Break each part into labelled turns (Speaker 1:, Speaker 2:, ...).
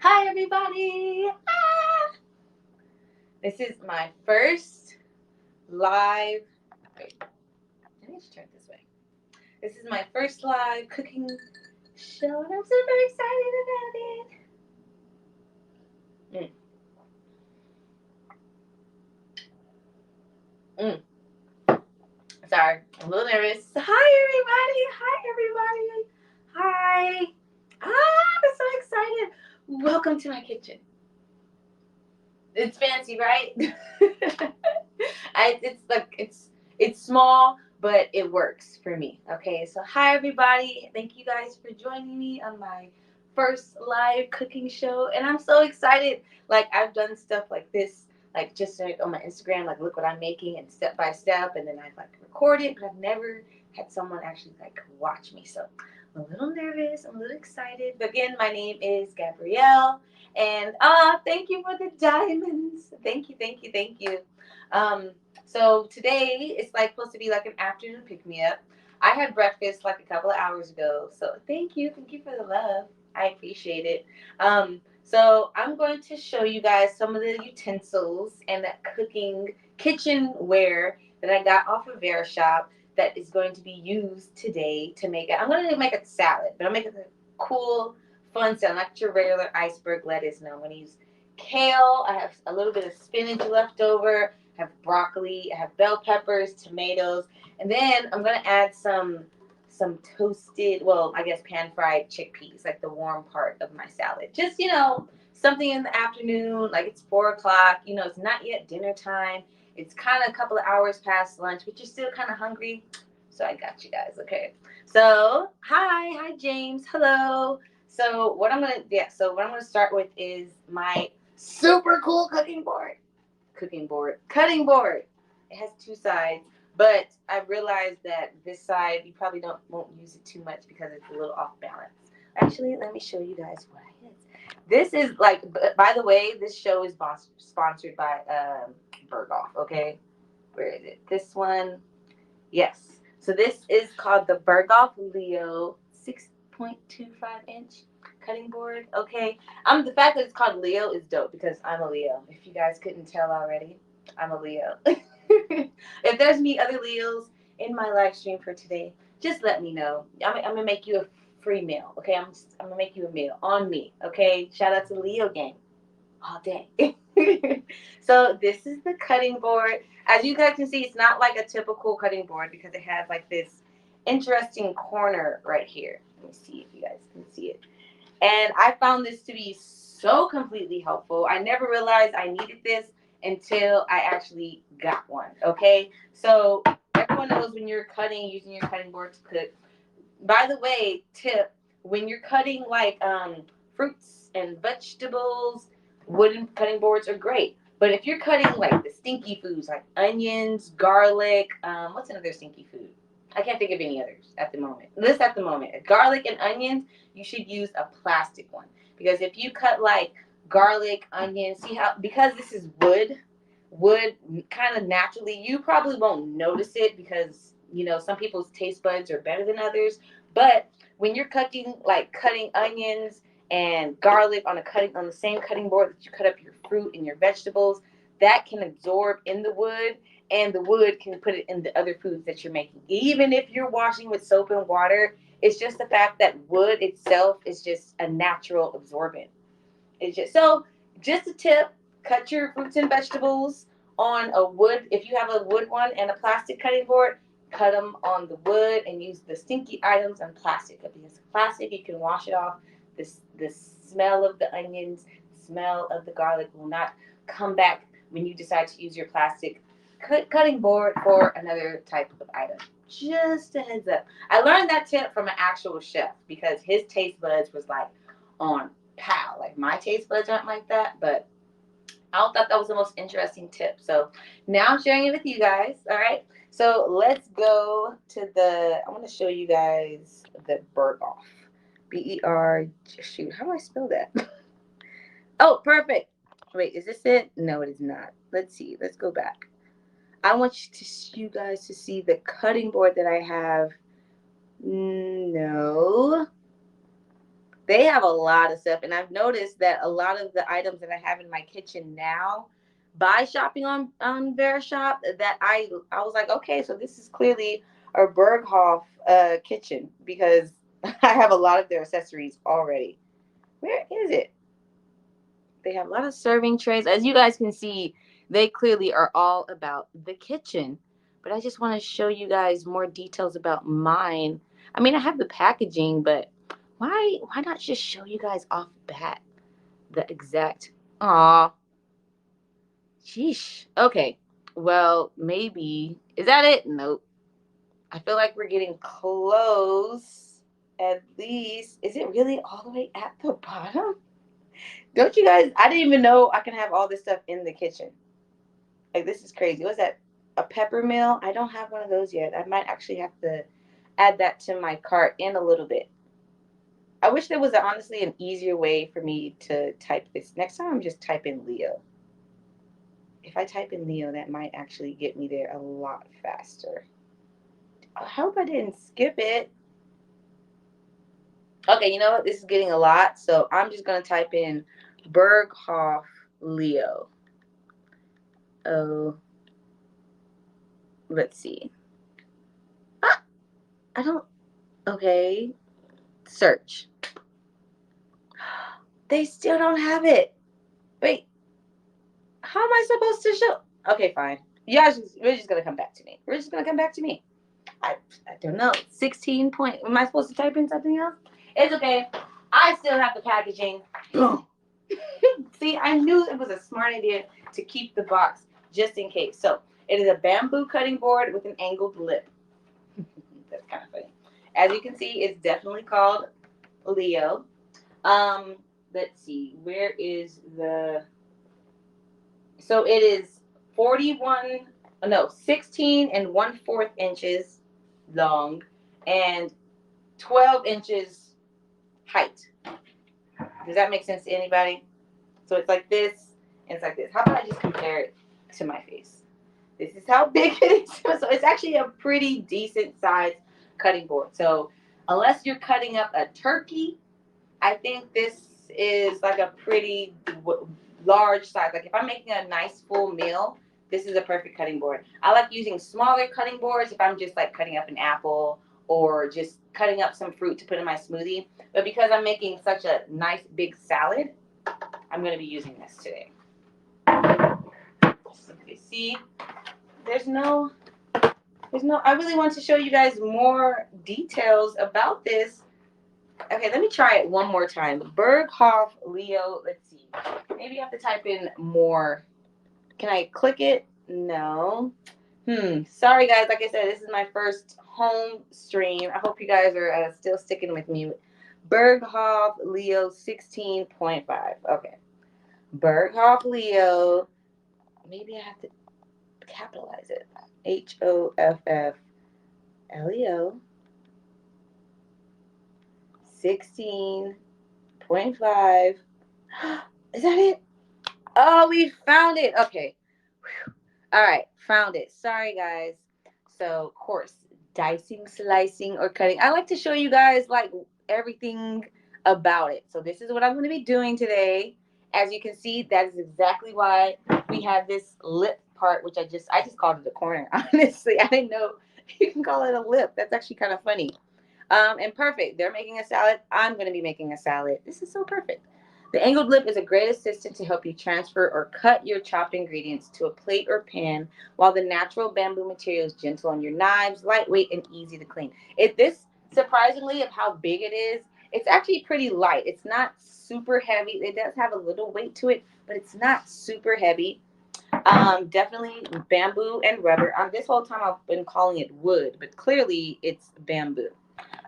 Speaker 1: Hi, everybody. This is my first live. Wait, I need to turn it this way. This is my first live cooking show, and I'm super excited about it. Mm, mm. Sorry, I'm a little nervous. Hi, everybody. Hi. I'm so excited. Welcome to my kitchen. It's fancy, right? It's small, but it works for me. Okay, so hi everybody. Thank you guys for joining me on my first live cooking show, and I'm so excited. Like I've done stuff like this, like just like on my Instagram, like look what I'm making and step by step, and then I've like recorded it, but I've never had someone actually like watch me. So I'm a little nervous. I'm a little excited. But again, my name is Gabrielle. And thank you for the diamonds. Thank you, thank you, thank you. Um, so today it's like supposed to be like an afternoon pick me up. I had breakfast like a couple of hours ago. So thank you for the love. I appreciate it. So I'm going to show you guys some of the utensils and that cooking kitchenware that I got off of Verishop that is going to be used today to make it. I'm going to make a salad, but I'm making a cool fun salad, not your regular iceberg lettuce. No, I'm going to use kale. I have a little bit of spinach left over. I have broccoli. I have bell peppers, tomatoes, and then I'm going to add some toasted, well, I guess pan fried chickpeas, like the warm part of my salad. Just something in the afternoon, like it's 4 o'clock. It's not yet dinner time. It's kind of a couple of hours past lunch, but you're still kind of hungry. So I got you guys. Okay. So hi James. Hello. So what I'm gonna start with is my super cool cutting board. It has two sides, but I realized that this side you probably won't use it too much because it's a little off balance. Actually, let me show you guys what it is. This is like, by the way, this show is sponsored by Berghoff. Okay, where is it? This one, yes. So this is called the Berghoff Leo 6.25 inch cutting board. Okay, the fact that it's called Leo is dope because I'm a Leo. If you guys couldn't tell already, I'm a Leo. If there's any other Leos in my live stream for today, just let me know. I'm gonna make you a free meal. Okay, I'm gonna make you a meal on me. Okay, shout out to the Leo gang all day. So this is the cutting board. As you guys can see, it's not like a typical cutting board because it has like this interesting corner right here. Let me see if you guys can see it. And I found this to be so completely helpful. I never realized I needed this until I actually got one. Okay, so everyone knows when you're cutting using your cutting board to cook. By the way, tip: when you're cutting like fruits and vegetables, wooden cutting boards are great. But if you're cutting like the stinky foods like onions, garlic, what's another stinky food? I can't think of any others at the moment. This at the moment. Garlic and onions, you should use a plastic one. Because if you cut like garlic, onions, see how, because this is wood kind of naturally, you probably won't notice it because, some people's taste buds are better than others. But when you're cutting onions and garlic on the same cutting board that you cut up your fruit and your vegetables, that can absorb in the wood, and the wood can put it in the other foods that you're making. Even if you're washing with soap and water, it's just the fact that wood itself is just a natural absorbent. Just a tip: cut your fruits and vegetables on a wood. If you have a wood one and a plastic cutting board, cut them on the wood and use the stinky items on plastic. Because plastic, you can wash it off. The smell of the onions, smell of the garlic will not come back when you decide to use your plastic cutting board for another type of item. Just a heads up. I learned that tip from an actual chef because his taste buds was like on pow. Like my taste buds aren't like that, but I thought that was the most interesting tip. So now I'm sharing it with you guys. All right. So let's go to I want to show you guys the Berghoff. BER. Shoot, how do I spell that? Oh, perfect. Wait, is this it? No, it is not. Let's see. Let's go back. I want you guys to see the cutting board that I have. No. They have a lot of stuff, and I've noticed that a lot of the items that I have in my kitchen now, by shopping on Verishop, that I was like, okay, so this is clearly a Berghoff kitchen because I have a lot of their accessories already. Where is it? They have a lot of serving trays. As you guys can see, they clearly are all about the kitchen. But I just want to show you guys more details about mine. I mean, I have the packaging, but why not just show you guys off bat the exact. Aw, sheesh. Okay, well, maybe. Is that it? Nope. I feel like we're getting close. At least. Is it really all the way at the bottom? Don't you guys? I didn't even know I can have all this stuff in the kitchen. Like, this is crazy. What's that? A pepper mill? I don't have one of those yet. I might actually have to add that to my cart in a little bit. I wish there was honestly an easier way for me to type this. Next time, I'm just type in Leo. If I type in Leo, that might actually get me there a lot faster. I hope I didn't skip it. Okay, you know what? This is getting a lot, so I'm just going to type in Berghoff Leo. Oh, let's see. Ah, I don't. Okay. Search. They still don't have it. Wait. How am I supposed to show? Okay, fine. We're just gonna come back to me. We're just gonna come back to me. I don't know. 16 point. Am I supposed to type in something else? It's okay. I still have the packaging. See, I knew it was a smart idea to keep the box just in case. So it is a bamboo cutting board with an angled lip. That's kind of funny. As you can see, it's definitely called Leo. Um, let's see. Where is the? So it is 41. No, 16 and 1/4 inches long, and 12 inches height. Does that make sense to anybody? So it's like this, and it's like this. How about I just compare it to my face? This is how big it is. So it's actually a pretty decent size cutting board. So unless you're cutting up a turkey, I think this is like a pretty large size. Like if I'm making a nice full meal, this is a perfect cutting board. I like using smaller cutting boards if I'm just like cutting up an apple or just cutting up some fruit to put in my smoothie. But because I'm making such a nice big salad, I'm going to be using this today. Simply see, there's no, I really want to show you guys more details about this. Okay, let me try it one more time. Berghoff Leo. Let's see. Maybe you have to type in more. Can I click it? No. Sorry, guys. Like I said, this is my first home stream. I hope you guys are still sticking with me. Berghoff Leo 16.5. Okay. Berghoff Leo. Maybe I have to capitalize it. HOFF Leo 16.5. Is that it? Oh, we found it. Okay. Whew. All right. Found it. Sorry, guys. So, of course, dicing, slicing, or cutting. I like to show you guys like everything about it. So this is what I'm going to be doing today. As you can see, that is exactly why we have this lip part, which I just called it a corner. Honestly, I didn't know you can call it a lip. That's actually kind of funny. And perfect. They're making a salad. I'm going to be making a salad. This is so perfect. The angled lip is a great assistant to help you transfer or cut your chopped ingredients to a plate or pan, while the natural bamboo material is gentle on your knives, lightweight, and easy to clean. This, surprisingly, of how big it is, it's actually pretty light. It's not super heavy. It does have a little weight to it, but it's not super heavy. Definitely bamboo and rubber. This whole time I've been calling it wood, but clearly it's bamboo.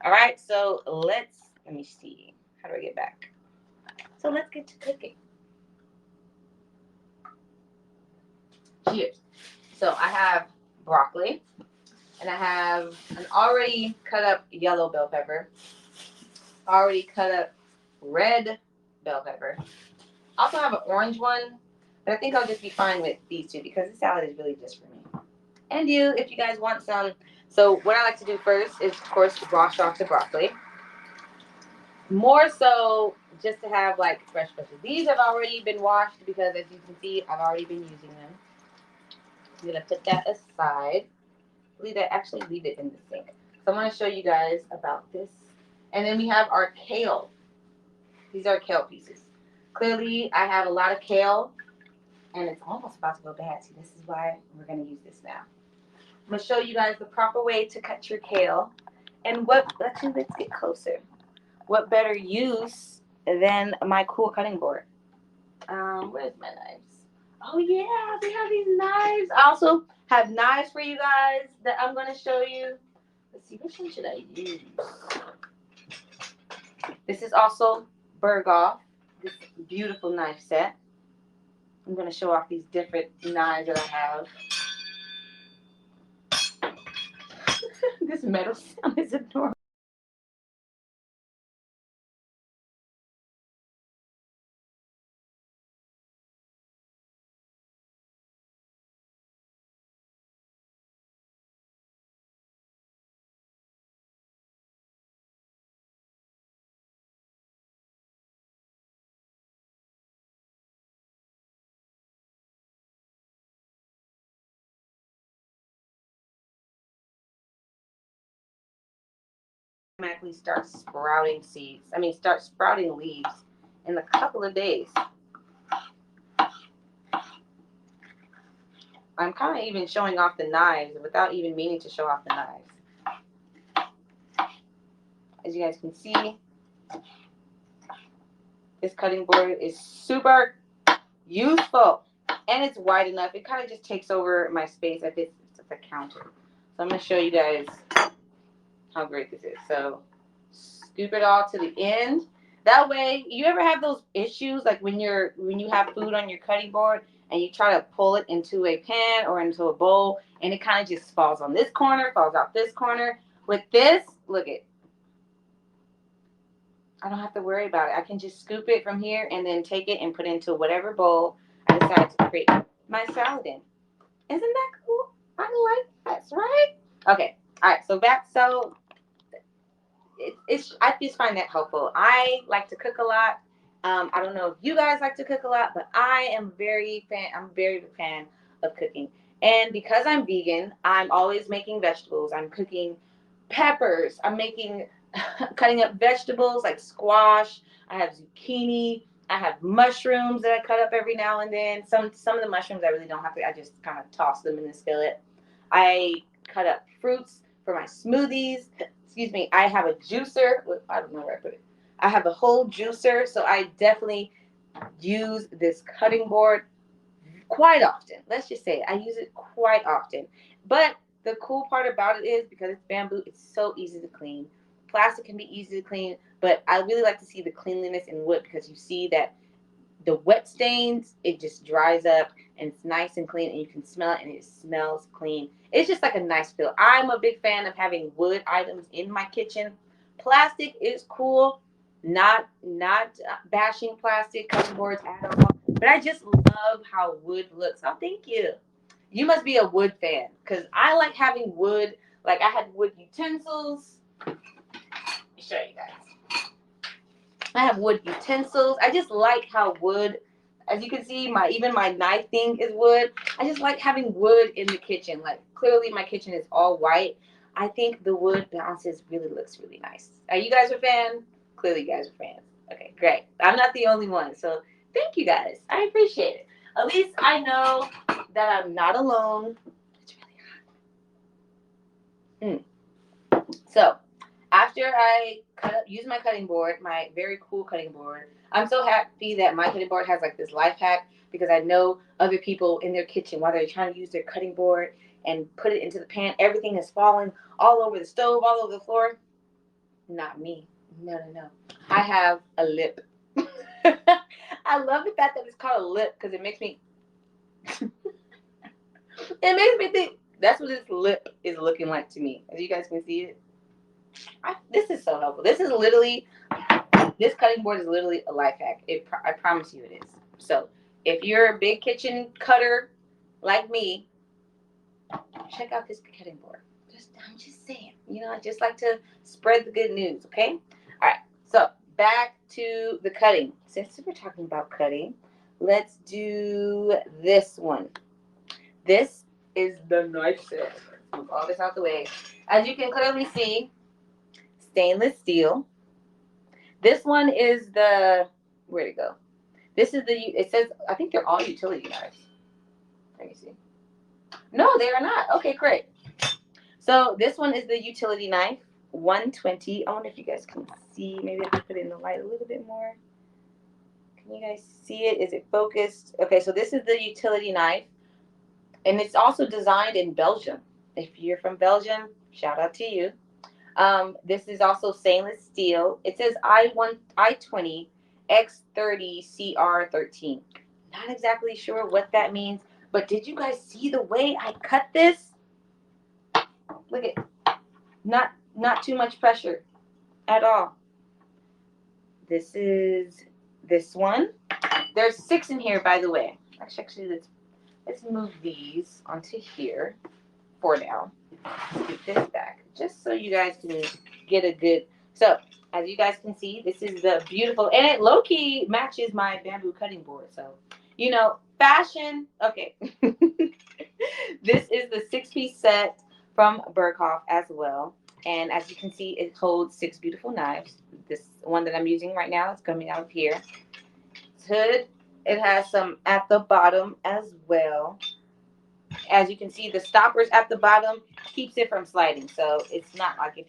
Speaker 1: All right, so let me see. How do I get back? So let's get to cooking. Cheers. So I have broccoli, and I have an already cut up yellow bell pepper, already cut up red bell pepper. I also have an orange one, but I think I'll just be fine with these two because the salad is really just for me. And you, if you guys want some. So what I like to do first is, of course, wash off the broccoli. more so just to have like fresh brushes. These have already been washed because, as you can see, I've already been using them. I'm gonna put that aside. Actually leave it in the sink. So I'm gonna show you guys about this. And then we have our kale. These are kale pieces. Clearly, I have a lot of kale, and it's almost about to go bad. See, this is why we're gonna use this now. I'm gonna show you guys the proper way to cut your kale, and actually, let's get closer. What better use than my cool cutting board? Where's my knives? Oh yeah, they have these knives. I also have knives for you guys that I'm gonna show you. Let's see, which one should I use? This is also Berghoff, this beautiful knife set. I'm gonna show off these different knives that I have. This metal sound is adorable. Automatically start sprouting seeds. I mean, start sprouting leaves in a couple of days. I'm kind of even showing off the knives without even meaning to show off the knives. As you guys can see, this cutting board is super useful, and it's wide enough. It kind of just takes over my space if it's a counter. So I'm going to show you guys how great this is. So scoop it all to the end. That way, you ever have those issues like when you have food on your cutting board and you try to pull it into a pan or into a bowl and it kind of just falls on this corner, falls out this corner. With this, look it. I don't have to worry about it. I can just scoop it from here and then take it and put it into whatever bowl I decide to create my salad in. Isn't that cool? I like that, right? Okay. All right. So back. So I just find that helpful. I like to cook a lot. I don't know if you guys like to cook a lot, but I am I'm very big fan of cooking. And because I'm vegan, I'm always making vegetables. I'm cooking peppers. I'm making cutting up vegetables like squash. I have zucchini. I have mushrooms that I cut up every now and then. Some of the mushrooms I really don't have to. I just kind of toss them in the skillet. I cut up fruits for my smoothies. Excuse me. I have a juicer. I don't know where I put it. I have a whole juicer, so I definitely use this cutting board quite often. Let's just say it. I use it quite often. But the cool part about it is because it's bamboo, it's so easy to clean. Plastic can be easy to clean, but I really like to see the cleanliness in wood because you see that the wet stains, it just dries up and it's nice and clean and you can smell it and it smells clean. It's just like a nice feel. I'm a big fan of having wood items in my kitchen. Plastic is cool. Not bashing plastic cutting boards at all. But I just love how wood looks. Oh, thank you. You must be a wood fan because I like having wood. Like I had wood utensils. Let me show you guys. I have wood utensils. I just like how wood, as you can see, even my knife thing is wood. I just like having wood in the kitchen. Like clearly my kitchen is all white. I think the wood balances looks really nice. Are you guys a fan? Clearly you guys are fans. Okay, great. I'm not the only one. So thank you guys. I appreciate it. At least I know that I'm not alone. It's really hot. So after I use my cutting board, my very cool cutting board, I'm so happy that my cutting board has like this life hack because I know other people in their kitchen while they're trying to use their cutting board and put it into the pan, everything is falling all over the stove, all over the floor. Not me. No, no, no. I have a lip. I love the fact that it's called a lip because it makes me think that's what this lip is looking like to me. As you guys can see it. This is so helpful. This cutting board is literally a life hack. I promise you it is. So if you're a big kitchen cutter like me, check out this cutting board. I'm just saying. I just like to spread the good news. Okay. All right. So back to the cutting. Since we're talking about cutting, let's do this one. This is the knife set. Let's move all this out the way. As you can clearly see, stainless steel. This one is the, where'd it go? This is the, it says, I think they're all utility knives. Let me see. No, they are not. Okay, great. So this one is the utility knife, 120. I wonder if you guys can see. Maybe I can put it in the light a little bit more. Can you guys see it? Is it focused? Okay, so this is the utility knife. And it's also designed in Belgium. If you're from Belgium, shout out to you. This is also stainless steel. It says I20 X30 CR13. Not exactly sure what that means, but did you guys see the way I cut this? Look at, not too much pressure at all. This is this one. There's 6 in here, by the way. Actually, let's move these onto here for now. Let's get this back, just so you guys can get a good. So, as you guys can see, this is the beautiful, and it low key matches my bamboo cutting board. So, fashion. Okay. This is the 6-piece set from Berghoff as well. And as you can see, it holds 6 beautiful knives. This one that I'm using right now is coming out of here. Hood. It has some at the bottom as well. As you can see, the stoppers at the bottom keeps it from sliding. So it's not like if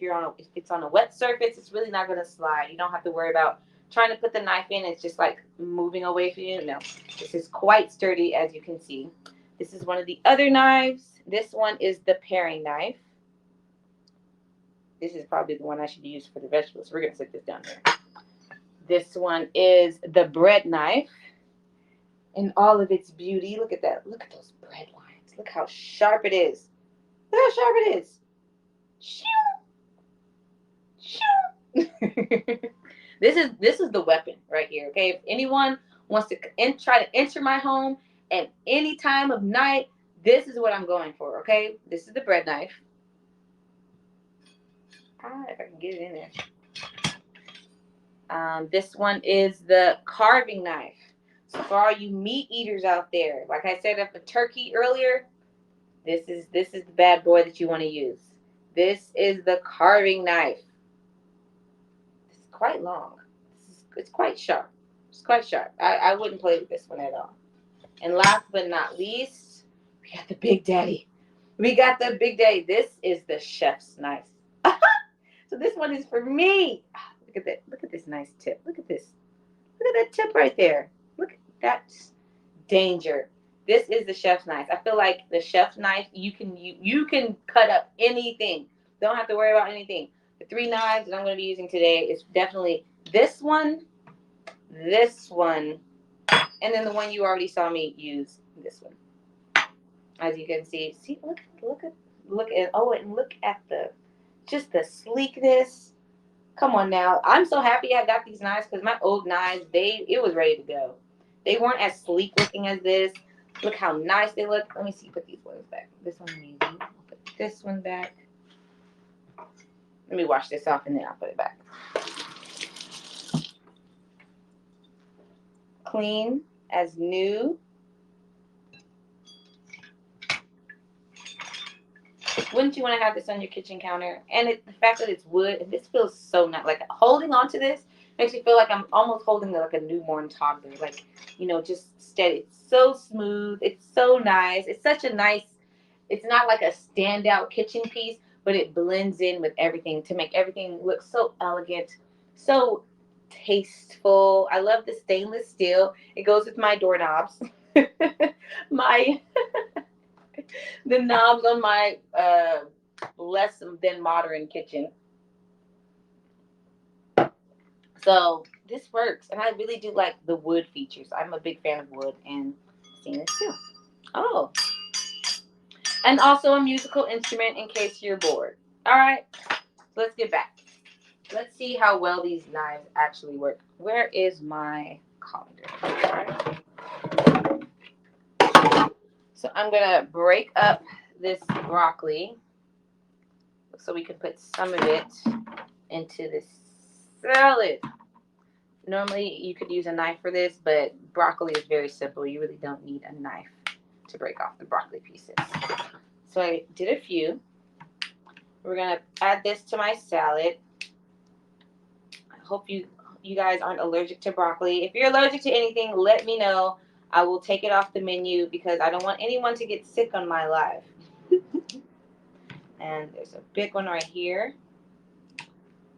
Speaker 1: it's on a wet surface, it's really not going to slide. You don't have to worry about trying to put the knife in. It's just like moving away from you. No, this is quite sturdy, as you can see. This is one of the other knives. This one is the paring knife. This is probably the one I should use for the vegetables. We're going to set this down here. This one is the bread knife in all of its beauty. Look at that. Look at those bread lines. Look how sharp it is. Look how sharp it is. Shoo! Shoo! This is the weapon right here, okay? If anyone wants to try to enter my home at any time of night, this is what I'm going for, okay? This is the bread knife. If I can get it in there. This one is the carving knife. So for all you meat eaters out there, like I said of the turkey earlier, this is the bad boy that you want to use. This is the carving knife. It's quite long. It's quite sharp. It's quite sharp. I wouldn't play with this one at all. And last but not least, we got the Big Daddy. We got the Big Daddy. This is the chef's knife. So this one is for me. Look at that. Look at this nice tip. Look at this. Look at that tip right there. Look at that. Danger. This is the chef's knife. I feel like the chef's knife, you can cut up anything. Don't have to worry about anything. The 3 knives that I'm going to be using today is definitely this one, and then the one you already saw me use, this one. As you can see, look at just the sleekness. Come on now. I'm so happy I got these knives because my old knives, it was ready to go. They weren't as sleek looking as this. Look how nice they look. Let me see. Put these ones back. This one I'm using. I'll put this one back. Let me wash this off and then I'll put it back. Clean as new. Wouldn't you want to have this on your kitchen counter? And the fact that it's wood, and this feels so nice. Like holding on to this makes me feel like I'm almost holding like a newborn toddler. Like, just steady. It's so smooth. It's so nice. It's such a nice, it's not like a standout kitchen piece, but it blends in with everything to make everything look so elegant, so tasteful. I love the stainless steel. It goes with my doorknobs. The knobs on my less than modern kitchen. So this works, and I really do like the wood features. I'm a big fan of wood and stainless steel. Oh, and also a musical instrument in case you're bored. All right, let's get back. Let's see how well these knives actually work. Where is my colander? All right. So I'm gonna break up this broccoli so we can put some of it into this salad. Normally, you could use a knife for this, but broccoli is very simple. You really don't need a knife to break off the broccoli pieces. So I did a few. We're gonna add this to my salad. I hope you guys aren't allergic to broccoli. If you're allergic to anything, let me know. I will take it off the menu because I don't want anyone to get sick on my live. And there's a big one right here.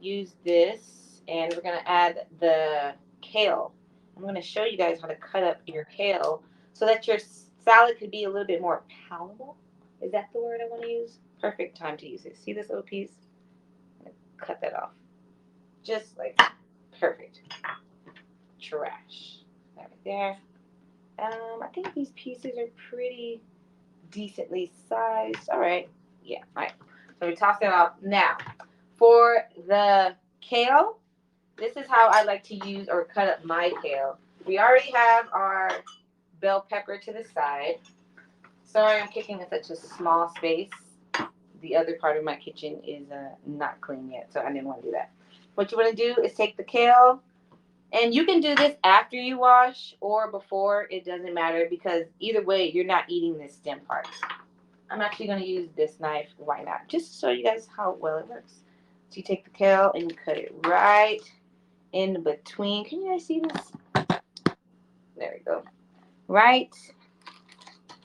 Speaker 1: Use this, and we're gonna add the kale. I'm gonna show you guys how to cut up your kale so that your salad could be a little bit more palatable. Is that the word I want to use? Perfect time to use it. See this little piece? I'm gonna cut that off. Just like perfect. Trash. That right there. I think these pieces are pretty decently sized. All right. Yeah. All right. So we toss it out. Now, for the kale, this is how I like to use or cut up my kale. We already have our bell pepper to the side. Sorry, I'm cooking in such a small space. The other part of my kitchen is not clean yet, so I didn't want to do that. What you want to do is take the kale, and you can do this after you wash or before. It doesn't matter because either way, you're not eating this stem part. I'm actually going to use this knife. Why not? Just to show you guys how well it works. So you take the kale and you cut it right in between. Can you guys see this? There we go. Right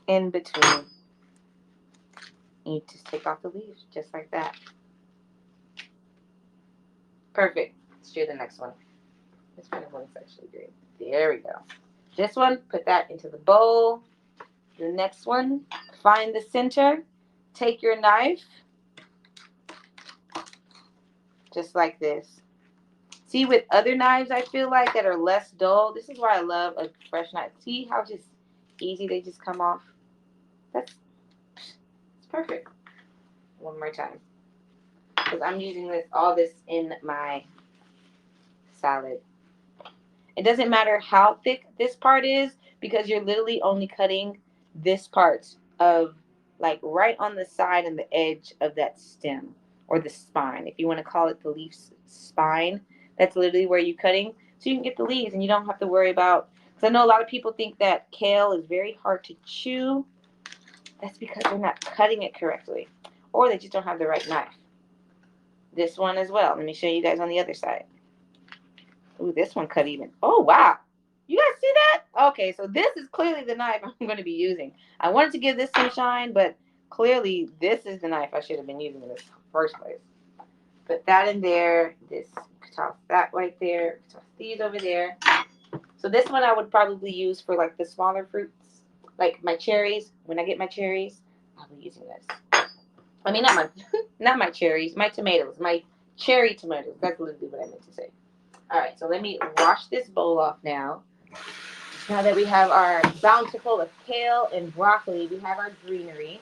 Speaker 1: in between. And you just take off the leaves just like that. Perfect. Let's do the next one. This one looks actually great. There we go. This one, put that into the bowl. The next one, find the center. Take your knife, just like this. See, with other knives, I feel like that are less dull. This is why I love a fresh knife. See how just easy they just come off? That's it's perfect. One more time, because I'm using all this in my salad. It doesn't matter how thick this part is because you're literally only cutting this part of like right on the side and the edge of that stem or the spine. If you want to call it the leaf spine, that's literally where you're cutting. So you can get the leaves and you don't have to worry about, because I know a lot of people think that kale is very hard to chew. That's because they're not cutting it correctly or they just don't have the right knife. This one as well. Let me show you guys on the other side. Ooh, this one cut even. Oh, wow. You guys see that? Okay, so this is clearly the knife I'm going to be using. I wanted to give this some shine, but clearly this is the knife I should have been using in the first place. Put that in there. This, toss that right there. Toss these over there. So this one I would probably use for like the smaller fruits, like my cherries. When I get my cherries, I'll be using this. I mean, not my cherries, my tomatoes, my cherry tomatoes. That's literally what I meant to say. All right, so let me wash this bowl off now. Now that we have our bountiful of kale and broccoli, we have our greenery.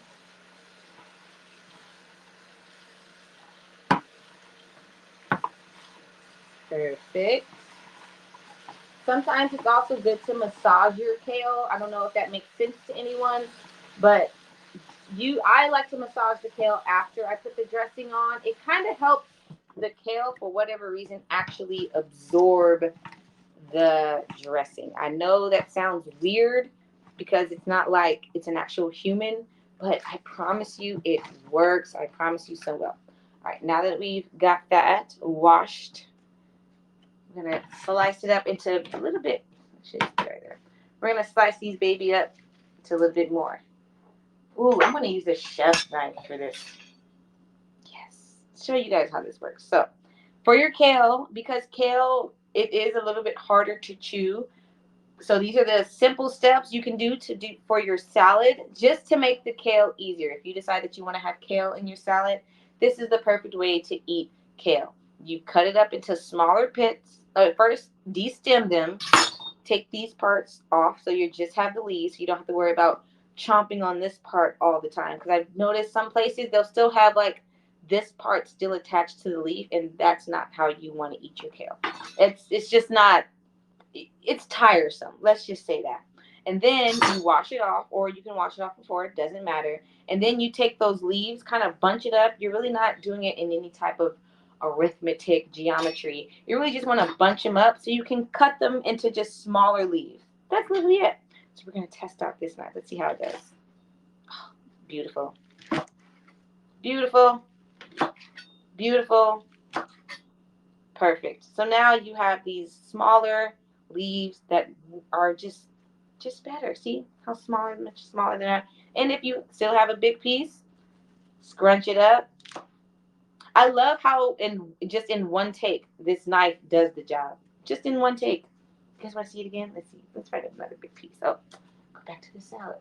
Speaker 1: Perfect. Sometimes it's also good to massage your kale. I don't know if that makes sense to anyone, but I like to massage the kale after I put the dressing on. It kind of helps the kale, for whatever reason, actually absorb the dressing. I know that sounds weird because it's not like it's an actual human, but I promise you it works. I promise you so well. All right, now that we've got that washed, I'm gonna slice it up into a little bit. Right there. We're gonna slice these baby up to a little bit more. Ooh, I'm gonna use a chef's knife for this. Yes, show you guys how this works. So, for your kale, because kale it is a little bit harder to chew. So these are the simple steps you can do for your salad, just to make the kale easier. If you decide that you want to have kale in your salad, this is the perfect way to eat kale. You cut it up into smaller pits. First, destem them. Take these parts off so you just have the leaves. So you don't have to worry about chomping on this part all the time. Because I've noticed some places they'll still have like this part still attached to the leaf, and that's not how you want to eat your kale. It's just not, it's tiresome. Let's just say that. And then you wash it off, or you can wash it off before, it doesn't matter. And then you take those leaves, kind of bunch it up. You're really not doing it in any type of arithmetic, geometry. You really just want to bunch them up so you can cut them into just smaller leaves. That's literally it. So we're going to test out this knife. Let's see how it does. Oh, beautiful. Beautiful. Beautiful. Perfect. So now you have these smaller leaves that are just better. See how smaller, much smaller they are. And if you still have a big piece, scrunch it up. I love how in one take this knife does the job. Just in one take. You guys want to see it again? Let's see. Let's try another big piece. Oh, go back to the salad.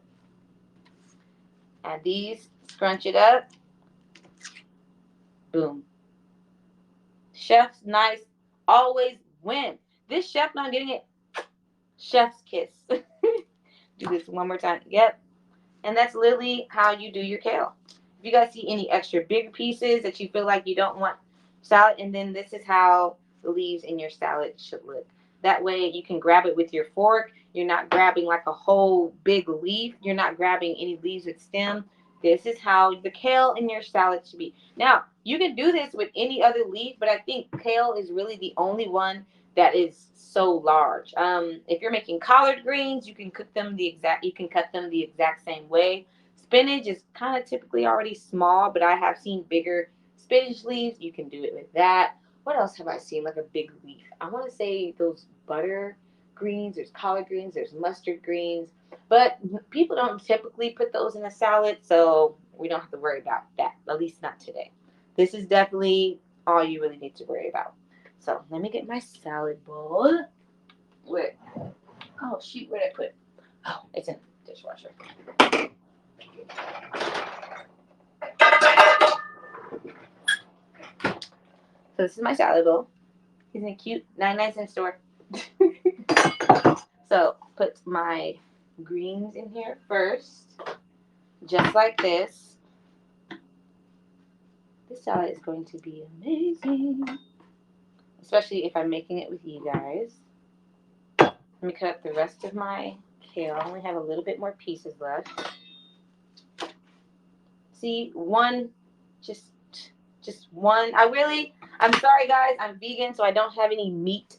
Speaker 1: Add these, scrunch it up. Boom. Chef's knives always win. This chef not getting it. Chef's kiss. Do this one more time. Yep. And that's literally how you do your kale. If you guys see any extra big pieces that you feel like you don't want salad, and then this is how the leaves in your salad should look. That way you can grab it with your fork. You're not grabbing like a whole big leaf. You're not grabbing any leaves with stem. This is how the kale in your salad should be. Now, you can do this with any other leaf, but I think kale is really the only one that is so large. If you're making collard greens, you can cut them the exact same way. Spinach is kind of typically already small, but I have seen bigger spinach leaves. You can do it with that. What else have I seen? Like a big leaf. I want to say those butter greens. There's collard greens. There's mustard greens. But people don't typically put those in a salad, so we don't have to worry about that. At least not today. This is definitely all you really need to worry about. So let me get my salad bowl. Where? Oh shoot, where did I put it? Oh, it's in the dishwasher. So this is my salad bowl. Isn't it cute? 99-cent store. So put my greens in here first, just like this. This salad is going to be amazing, especially if I'm making it with you guys. Let me cut up the rest of my kale. I only have a little bit more pieces left. See, one, just one. I'm sorry guys, I'm vegan, so I don't have any meat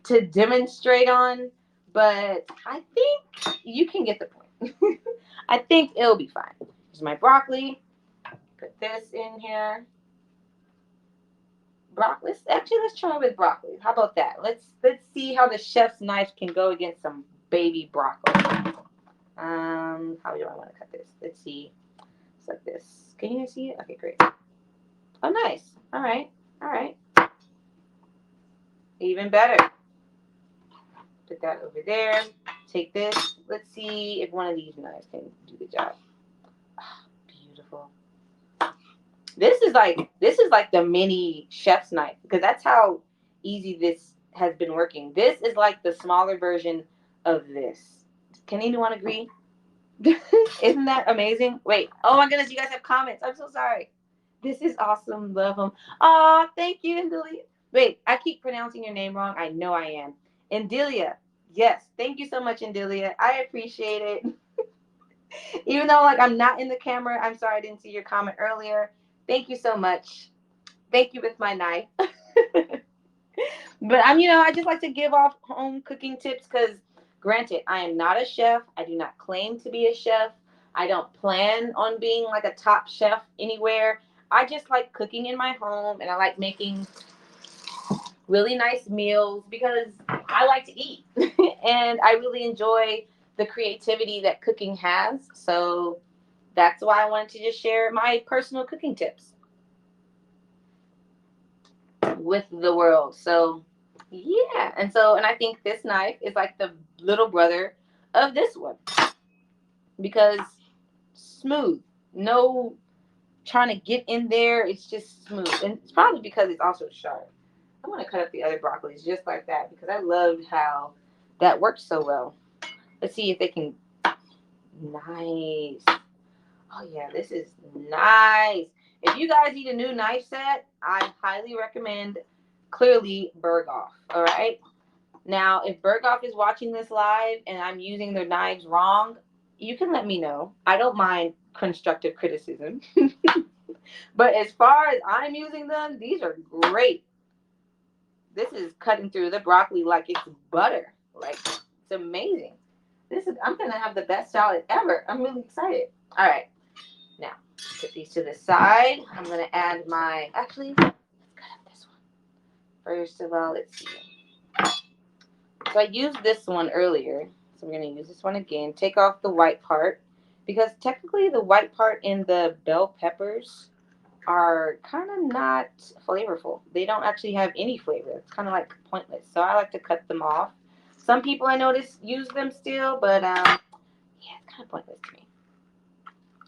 Speaker 1: to demonstrate on, but I think you can get the point. I think it'll be fine. Here's my broccoli. Put this in here. Broccoli. Let's try with broccoli. How about that? Let's see how the chef's knife can go against some baby broccoli. How do I want to cut this? Let's see. It's like this. Can you guys see it? Okay, great. Oh, nice. All right. All right. Even better. Put that over there. Take this. Let's see if one of these knives can do the job. Oh, beautiful. This is like the mini chef's knife because that's how easy this has been working. This is like the smaller version of this. Can anyone agree? Isn't that amazing? Wait. Oh my goodness, you guys have comments. I'm so sorry. This is awesome. Love them. Aw, thank you, Indilia. Wait, I keep pronouncing your name wrong. I know I am. Indilia. Yes. Thank you so much, Indilia. I appreciate it. Even though like I'm not in the camera, I'm sorry I didn't see your comment earlier. Thank you so much. Thank you with my knife. But I just like to give off home cooking tips because, granted, I am not a chef. I do not claim to be a chef. I don't plan on being like a top chef anywhere. I just like cooking in my home and I like making really nice meals because I like to eat and I really enjoy the creativity that cooking has. So that's why I wanted to just share my personal cooking tips with the world. So yeah, and I think this knife is like the little brother of this one because smooth, no trying to get in there. It's just smooth, and it's probably because it's also sharp. I want to cut up the other broccolis just like that because I loved how that worked so well. Let's see if they can. Nice. Oh yeah, this is nice. If you guys need a new knife set, I highly recommend clearly Berghoff. All right. Now, if Berghoff is watching this live and I'm using their knives wrong, you can let me know. I don't mind constructive criticism. But as far as I'm using them, these are great. This is cutting through the broccoli like it's butter. Like, it's amazing. I'm gonna have the best salad ever. I'm really excited. All right, now put these to the side. I'm gonna add actually, let's cut up this one. First of all, let's see. So I used this one earlier. So we're gonna use this one again. Take off the white part because technically the white part in the bell peppers are kind of not flavorful. They don't actually have any flavor. It's kind of like pointless. So I like to cut them off. Some people I notice use them still, but yeah, it's kind of pointless to me.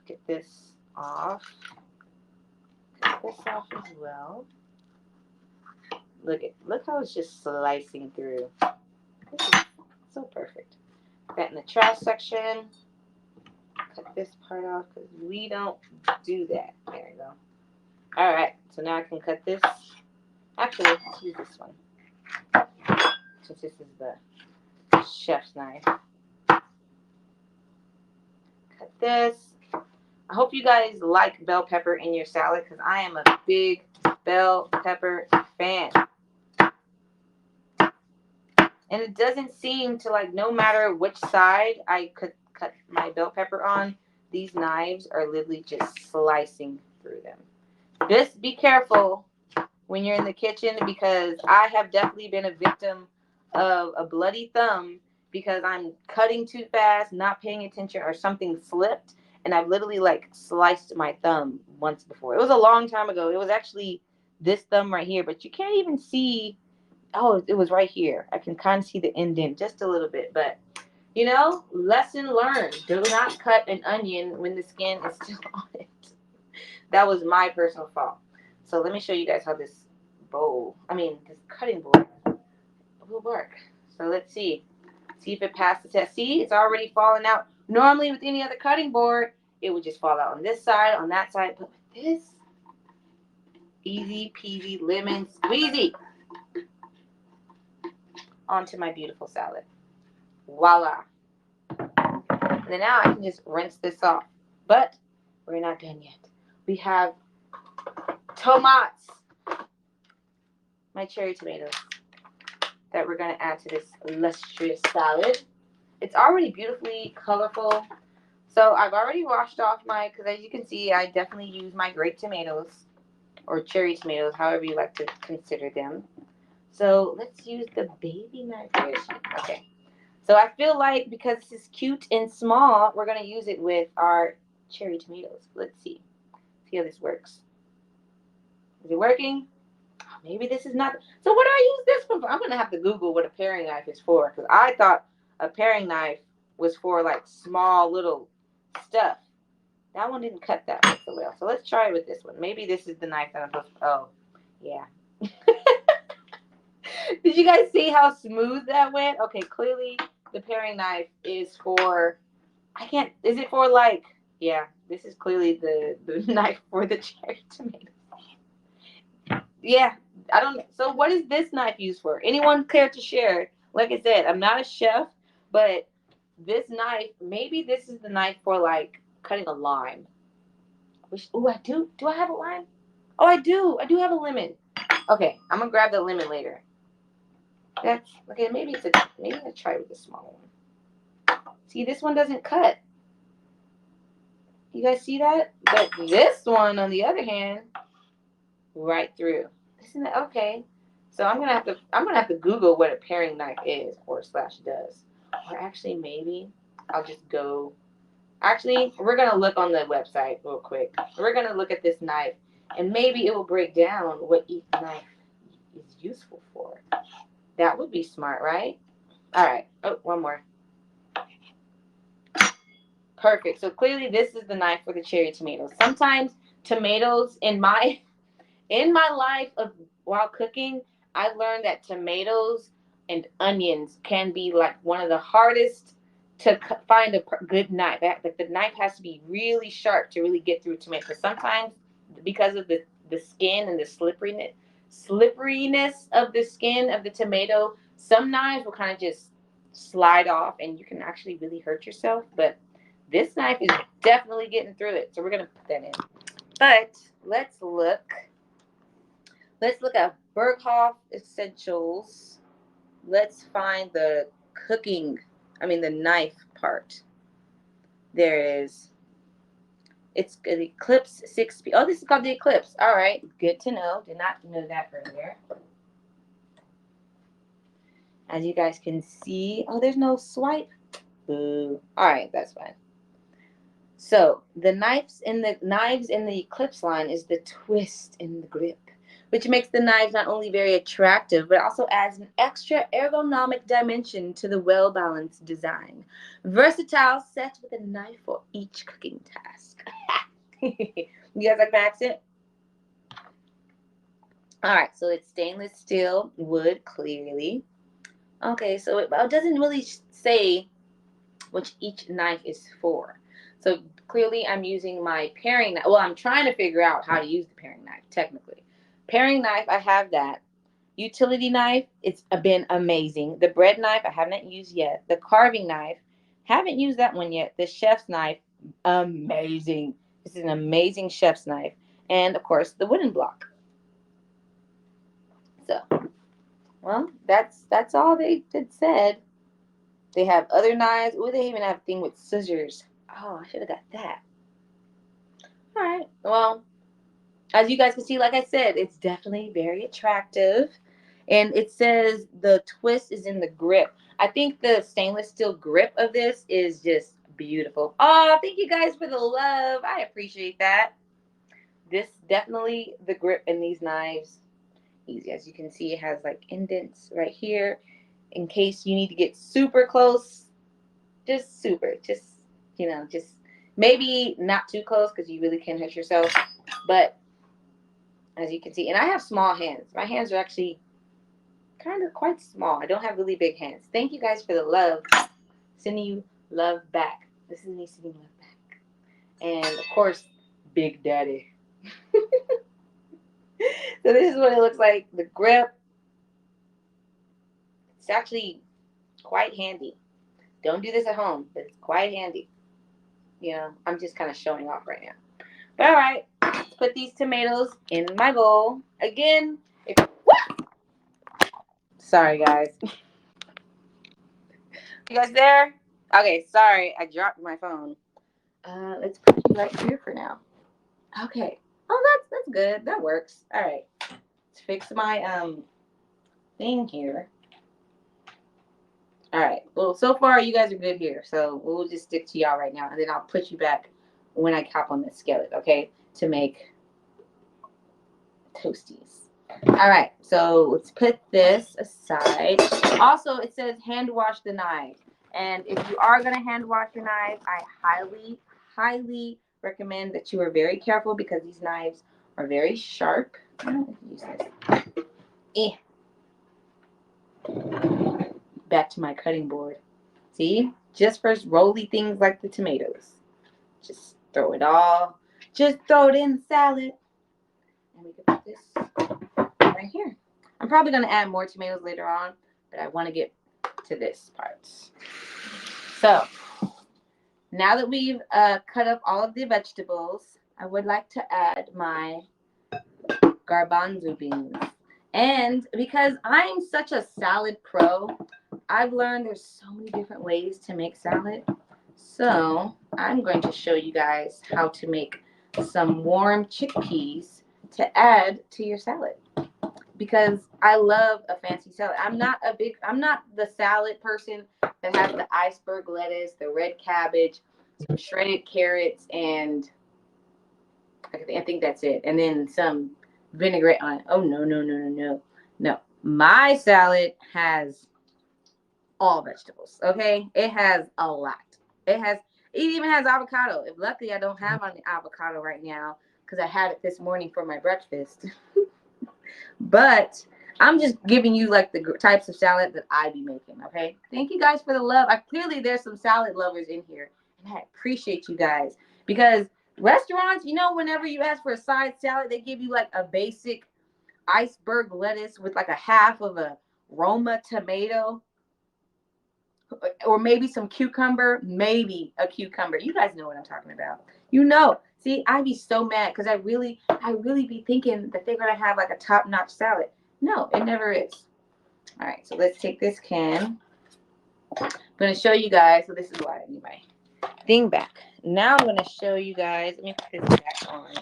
Speaker 1: Get this off. Cut this off as well. Look how it's just slicing through. This is so perfect. Put that in the trash section. Cut this part off because we don't do that. There we go. All right, so now I can cut this. Actually, let's use this one since this is the chef's knife. Cut this. I hope you guys like bell pepper in your salad because I am a big bell pepper fan. And it doesn't seem to, like, no matter which side I could cut my bell pepper on, these knives are literally just slicing through them. Just be careful when you're in the kitchen because I have definitely been a victim of a bloody thumb because I'm cutting too fast, not paying attention, or something slipped, and I've literally like sliced my thumb once before. It was a long time ago. It was actually this thumb right here, but you can't even see. Oh, it was right here. I can kind of see the indent just a little bit, but lesson learned. Do not cut an onion when the skin is still on it. That was my personal fault. So let me show you guys how this this cutting board will work. So let's see. See if it passed the test. See, it's already falling out. Normally with any other cutting board, it would just fall out on this side, on that side. But with this, easy peasy lemon squeezy. Onto my beautiful salad. Voila. And then now I can just rinse this off. But we're not done yet. We have tomatoes. My cherry tomatoes that we're going to add to this illustrious salad. It's already beautifully colorful. So I've already washed off because as you can see, I definitely use my grape tomatoes or cherry tomatoes, however you like to consider them. So let's use the baby knife. Okay. So I feel like because this is cute and small, we're going to use it with our cherry tomatoes. Let's see. See how this works. Is it working? Maybe this is not. So what do I use this one for? I'm going to have to Google what a paring knife is for because I thought a paring knife was for like small little stuff. That one didn't cut that one so well. So let's try it with this one. Maybe this is the knife that I'm supposed to. Oh, yeah. Did you guys see how smooth that went? Okay, clearly the paring knife is for. Is it for like. Yeah, this is clearly the knife for the cherry tomato. Yeah, I don't. So, what is this knife used for? Anyone care to share? Like I said, I'm not a chef, but this knife, maybe this is the knife for like cutting a lime. Oh, I do. Do I have a lime? Oh, I do. I do have a lemon. Okay, I'm gonna grab the lemon later. That's okay. Maybe I'll try with the small one. See, this one doesn't cut. You guys see that? But this one, on the other hand, right through. Isn't it okay? So I'm gonna have to Google what a paring knife is or slash does. Or actually maybe I'll just go. Actually, we're gonna look on the website real quick. We're gonna look at this knife and maybe it will break down what each knife is useful for. That would be smart, right? All right. Oh, one more. Perfect. So clearly this is the knife for the cherry tomatoes. Sometimes tomatoes in my life of while cooking, I learned that tomatoes and onions can be like one of the hardest to find a good knife. Like the knife has to be really sharp to really get through tomatoes. Sometimes because of the skin and the slipperiness of the skin of the tomato, some knives will kind of just slide off and you can actually really hurt yourself. But this knife is definitely getting through it. So we're gonna put that in. But let's look at Berghoff essentials. Let's find the the knife part. There it is. It's the Eclipse 6P. Oh, this is called the Eclipse. All right, good to know. Did not know that earlier. As you guys can see, oh, there's no swipe. Boo. All right, that's fine. So the knives in the Eclipse line is the twist in the grip, which makes the knives not only very attractive, but also adds an extra ergonomic dimension to the well-balanced design. Versatile, set with a knife for each cooking task. You guys like my accent? All right, so it's stainless steel wood, clearly. Okay, so it doesn't really say which each knife is for. So clearly I'm using my paring knife. Well, I'm trying to figure out how to use the paring knife, technically. Paring knife, I have that. Utility knife, it's been amazing. The bread knife, I haven't used yet. The carving knife, haven't used that one yet. The chef's knife, amazing. This is an amazing chef's knife. And, of course, the wooden block. So, well, that's all they said. They have other knives. Oh, they even have a thing with scissors. Oh, I should have got that. All right. Well, as you guys can see, like I said, it's definitely very attractive. And it says the twist is in the grip. I think the stainless steel grip of this is just beautiful. Oh, thank you guys for the love. I appreciate that. This definitely the grip in these knives. Easy. As you can see, it has like indents right here in case you need to get super close. Just super. Just maybe not too close because you really can hurt yourself. But as you can see, and I have small hands. My hands are actually kind of quite small. I don't have really big hands. Thank you guys for the love. Sending you love back. This is me sending love back. And of course, Big Daddy. So this is what it looks like. The grip. It's actually quite handy. Don't do this at home, but it's quite handy. I'm just kind of showing off right now. But all right, let's put these tomatoes in my bowl. Again, sorry guys. You guys there? Okay, sorry, I dropped my phone. Let's put you right here for now. Okay. Oh, that's good. That works. All right. Let's fix my thing here. All right. Well, so far you guys are good here, so we'll just stick to y'all right now, and then I'll put you back when I hop on the skillet, okay, to make toasties. All right. So let's put this aside. Also, it says hand wash the knife, and if you are gonna hand wash your knife, I highly recommend that you are very careful because these knives are very sharp. I don't know if you use this. Back to my cutting board. See? Just first roly things like the tomatoes. Just throw it all. Just throw it in the salad. And we can put this right here. I'm probably going to add more tomatoes later on, but I want to get to this part. So, now that we've cut up all of the vegetables, I would like to add my garbanzo beans. And because I'm such a salad pro, I've learned there's so many different ways to make salad. So I'm going to show you guys how to make some warm chickpeas to add to your salad. Because I love a fancy salad. I'm not the salad person that has the iceberg lettuce, the red cabbage, some shredded carrots, and I think that's it. And then some vinaigrette on it. Oh, no. My salad has all vegetables, okay? It has a lot. It even has avocado. If luckily I don't have any avocado right now because I had it this morning for my breakfast. But I'm just giving you like the types of salad that I be making, okay? Thank you guys for the love. Clearly there's some salad lovers in here, and I appreciate you guys because restaurants, whenever you ask for a side salad, they give you like a basic iceberg lettuce with like a half of a Roma tomato or maybe some cucumber, maybe a cucumber. You guys know what I'm talking about. See, I'd be so mad because I really be thinking that they're gonna have like a top-notch salad. No, it never is. All right, so let's take this can. I'm gonna show you guys. So this is why I need my thing back. Now I'm gonna show you guys. Let me put this back on.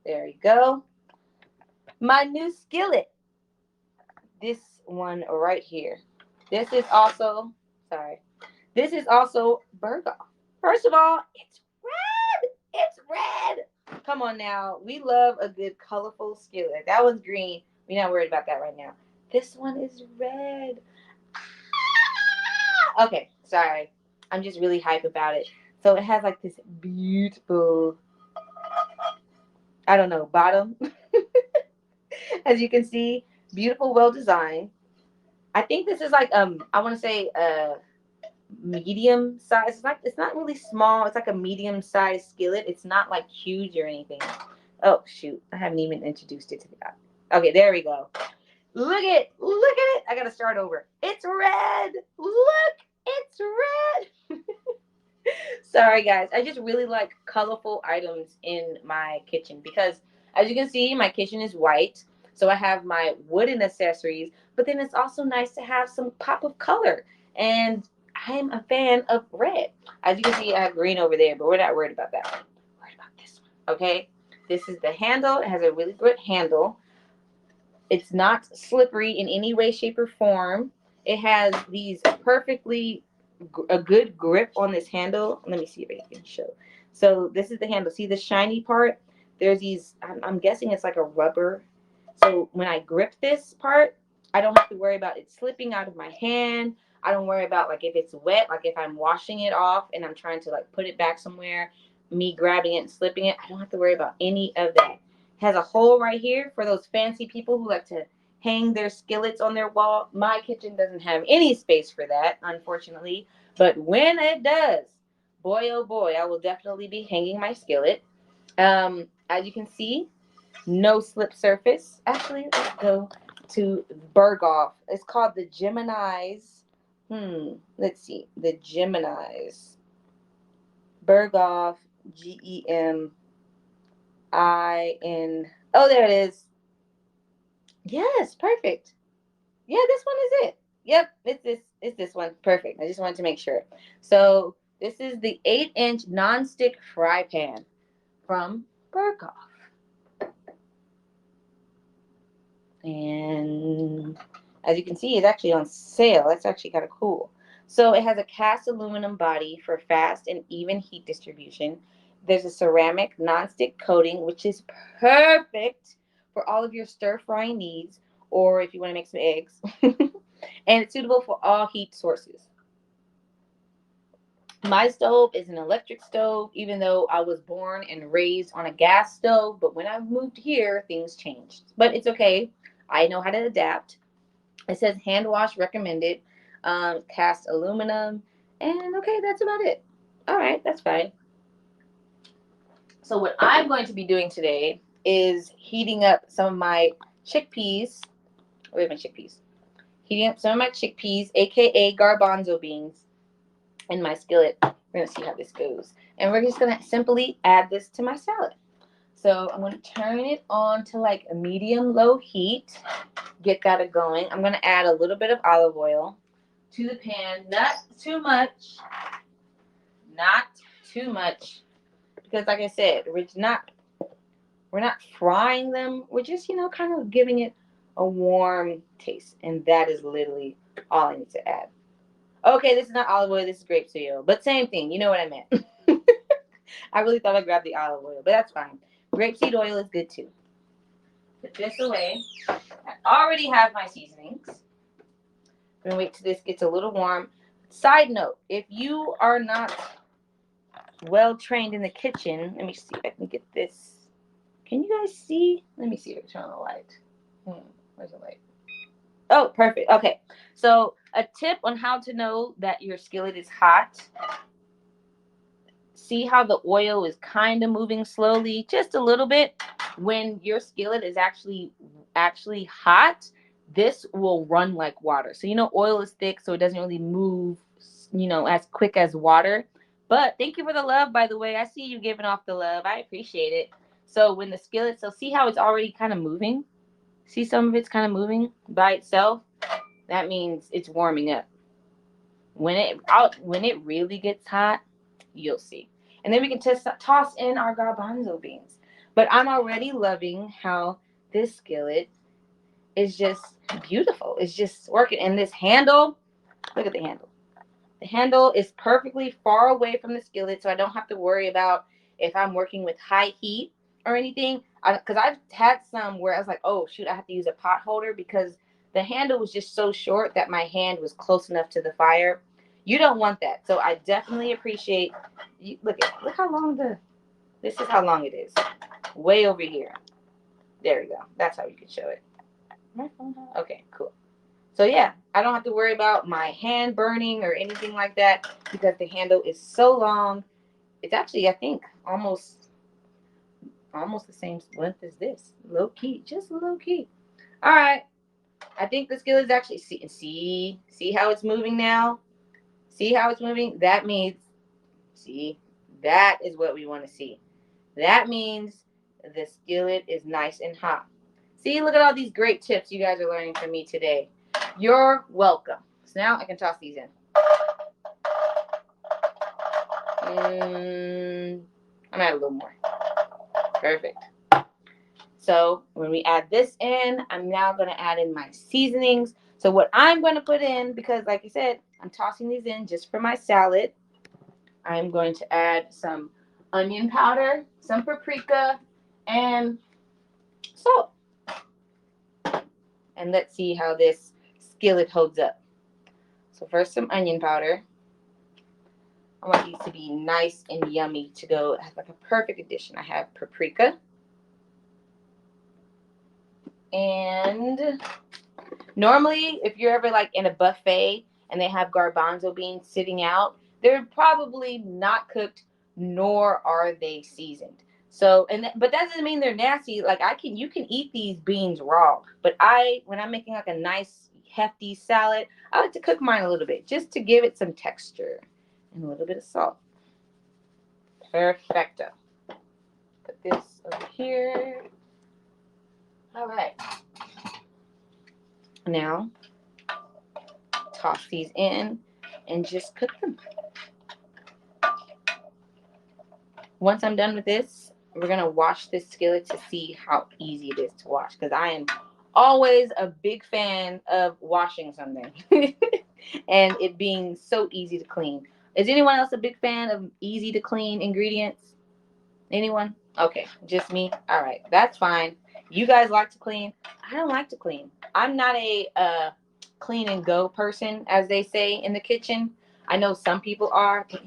Speaker 1: There you go. My new skillet. This one right here. This is also, sorry. This is also burger. First of all, it's red. It's red. Come on now. We love a good colorful skillet. That one's green. We're not worried about that right now. This one is red. Okay, sorry. I'm just really hype about it. So it has like this beautiful, I don't know, bottom. As you can see, beautiful, well designed. I think this is like I want to say medium size. It's not really small. It's like a medium sized skillet. It's not like huge or anything. Oh shoot, I haven't even introduced it to the. Okay, there we go. Look at it. I gotta start over. It's red. Look, it's red. Sorry guys, I just really like colorful items in my kitchen because as you can see, my kitchen is white. So I have my wooden accessories, but then it's also nice to have some pop of color. And I am a fan of red. As you can see, I have green over there, but we're not worried about that one. We're worried about this one. Okay. This is the handle. It has a really good handle. It's not slippery in any way, shape, or form. It has these perfectly a good grip on this handle. Let me see if I can show. So this is the handle. See the shiny part? There's these. I'm guessing it's like a rubber. So when I grip this part, I don't have to worry about it slipping out of my hand. I don't worry about like if it's wet, like if I'm washing it off and I'm trying to like put it back somewhere, me grabbing it and slipping it. I don't have to worry about any of that. Has a hole right here for those fancy people who like to hang their skillets on their wall. My kitchen doesn't have any space for that, unfortunately. But when it does, boy oh boy, I will definitely be hanging my skillet. As you can see, no slip surface. Actually, let's go to Berghoff. It's called the Gemini's. Let's see. The Gemini's. Berghoff, Gemin. Oh, there it is. Yes, perfect. Yeah, this one is it. Yep, it's this. It's this one. Perfect. I just wanted to make sure. So this is the 8-inch nonstick fry pan from Berghoff, and as you can see, it's actually on sale. That's actually kind of cool. So it has a cast aluminum body for fast and even heat distribution. There's a ceramic nonstick coating, which is perfect for all of your stir frying needs, or if you want to make some eggs. And it's suitable for all heat sources. My stove is an electric stove, even though I was born and raised on a gas stove. But when I moved here, things changed. But it's okay. I know how to adapt. It says hand wash recommended, cast aluminum, and okay, that's about it. All right, that's fine. So what I'm going to be doing today is heating up some of my chickpeas. Wait, my chickpeas. Heating up some of my chickpeas, aka garbanzo beans, in my skillet. We're gonna see how this goes, and we're just gonna simply add this to my salad. So I'm gonna turn it on to like a medium low heat. Get that going. I'm gonna add a little bit of olive oil to the pan, not too much, not too much, because like I said, we're not frying them. We're just kind of giving it a warm taste, and that is literally all I need to add. Okay, this is not olive oil. This is grapeseed oil, but same thing. You know what I meant. I really thought I grabbed the olive oil, but that's fine. Grapeseed oil is good too. Put this away. I already have my seasonings. I'm gonna wait till this gets a little warm. Side note: if you are not well trained in the kitchen, let me see if I can get this. Can you guys see? Let me see if I turn on the light. Where's the light? Oh, perfect. Okay. So a tip on how to know that your skillet is hot. See how the oil is kind of moving slowly, just a little bit. When your skillet is actually hot, this will run like water. So oil is thick, so it doesn't really move, as quick as water. But thank you for the love, by the way. I see you giving off the love. I appreciate it. So when the skillet, so see how it's already kind of moving? See some of it's kind of moving by itself? That means it's warming up. When it really gets hot, you'll see. And then we can toss in our garbanzo beans. But I'm already loving how this skillet is just beautiful. It's just working. And this handle, look at the handle. The handle is perfectly far away from the skillet, so I don't have to worry about if I'm working with high heat or anything. Because I've had some where I was like, oh, shoot, I have to use a pot holder because the handle was just so short that my hand was close enough to the fire. You don't want that. So I definitely appreciate you. Look how long this is how long it is. Way over here. There we go. That's how you can show it. My phone. Okay, cool. So yeah, I don't have to worry about my hand burning or anything like that because the handle is so long. It's actually, I think, almost the same length as this. Low key, just low key. All right, I think the skill is actually see how it's moving now. See how it's moving. That means see that is what we want to see. That means the skillet is nice and hot. See, look at all these great tips you guys are learning from me today. You're welcome. So now I can toss these in. I'm add a little more. Perfect. So when we add this in, I'm now going to add in my seasonings. So what I'm going to put in, because like I said, I'm tossing these in just for my salad. I'm going to add some onion powder, some paprika, and salt. And let's see how this skillet holds up. So first some onion powder. I want these to be nice and yummy to go like a perfect addition. I have paprika. And normally, if you're ever like in a buffet and they have garbanzo beans sitting out, they're probably not cooked nor are they seasoned. So, but that doesn't mean they're nasty. Like you can eat these beans raw. But when I'm making like a nice hefty salad, I like to cook mine a little bit just to give it some texture and a little bit of salt. Perfecto. Put this over here. All right. Now, toss these in and just cook them. Once I'm done with this, we're going to wash this skillet to see how easy it is to wash because I am always a big fan of washing something and it being so easy to clean. Is anyone else a big fan of easy to clean ingredients? Anyone? Okay, just me. All right, that's fine. You guys like to clean. I don't like to clean. I'm not a clean and go person, as they say in the kitchen. I know some people are, but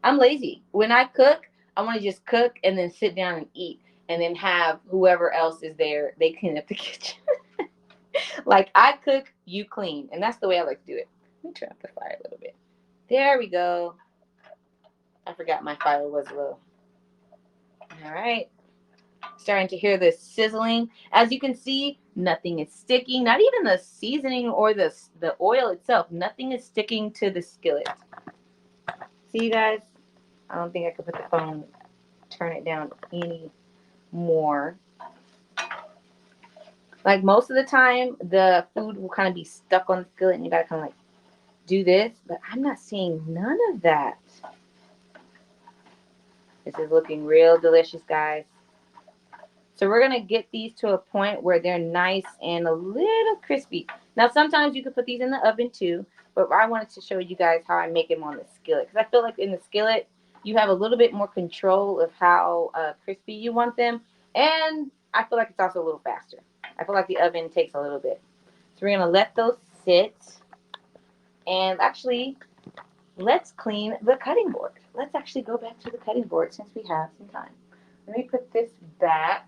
Speaker 1: I'm lazy. When I cook, I want to just cook and then sit down and eat, and then have whoever else is there they clean up the kitchen. Like I cook, you clean, and that's the way I like to do it. Let me turn up the fire a little bit. There we go. I forgot my fire was low. All right. Starting to hear the sizzling. As you can see, nothing is sticking. Not even the seasoning or the oil itself. Nothing is sticking to the skillet. See, you guys? I don't think I could put the phone, turn it down any more. Like most of the time, the food will kind of be stuck on the skillet and you gotta kind of like do this. But I'm not seeing none of that. This is looking real delicious, guys. So we're going to get these to a point where they're nice and a little crispy. Now, sometimes you can put these in the oven too, but I wanted to show you guys how I make them on the skillet. Because I feel like in the skillet, you have a little bit more control of how crispy you want them. And I feel like it's also a little faster. I feel like the oven takes a little bit. So we're going to let those sit. And actually, let's clean the cutting board. Let's actually go back to the cutting board since we have some time. Let me put this back.